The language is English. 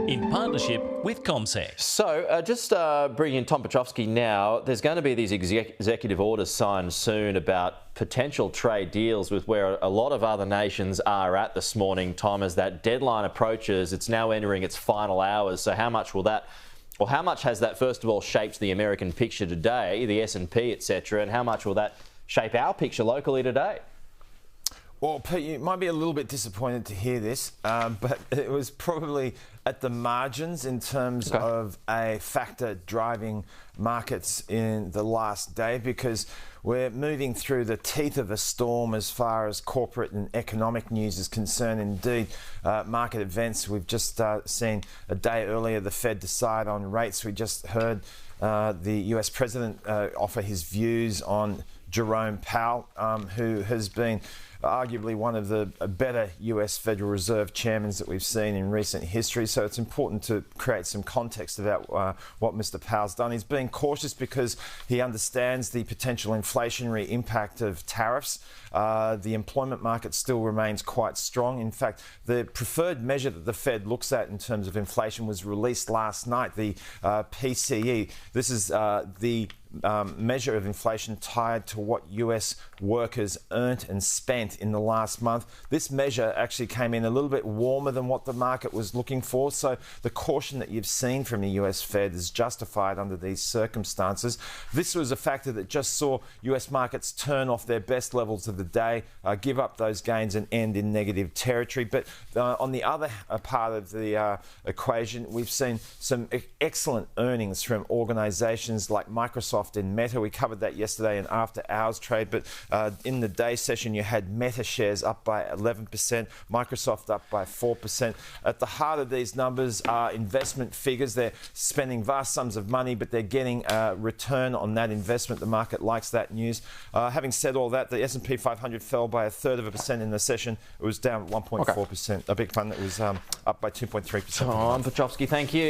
in partnership with CommSec. So, just bringing in Tom Piotrowski now, there's going to be these executive orders signed soon about potential trade deals with where a lot of other nations are at this morning. Tom, as that deadline approaches, it's now entering its final hours. So how much will that, or how much has that, first of all, shaped the American picture today, the S&P, etc., and how much will that shape our picture locally today? Well, Pete, you might be a little bit disappointed to hear this, but it was probably at the margins in terms of a factor driving markets in the last day, because we're moving through the teeth of a storm as far as corporate and economic news is concerned. Indeed, market events, we've just seen a day earlier the Fed decide on rates. We just heard the US President offer his views on Jerome Powell, who has been arguably one of the better US Federal Reserve chairmen that we've seen in recent history. So it's important to create some context about what Mr. Powell's done. He's being cautious because he understands the potential inflationary impact of tariffs. The employment market still remains quite strong. In fact, the preferred measure that the Fed looks at in terms of inflation was released last night, the PCE. This is the measure of inflation tied to what US workers earned and spent in the last month. This measure actually came in a little bit warmer than what the market was looking for. So the caution that you've seen from the US Fed is justified under these circumstances. This was a factor that just saw US markets turn off their best levels of the day, give up those gains and end in negative territory. But on the other part of the equation, we've seen some excellent earnings from organisations like Microsoft and Meta. We covered that yesterday in after hours trade, but in the day session you had Meta shares up by 11%, Microsoft up by 4%. At the heart of these numbers are investment figures. They're spending vast sums of money, but they're getting a return on that investment. The market likes that news. Having said all that, the S&P 500 fell by 1/3% in the session. It was down 1.4%. A big fund that was up by 2.3%. Tom Piotrowski, thank you.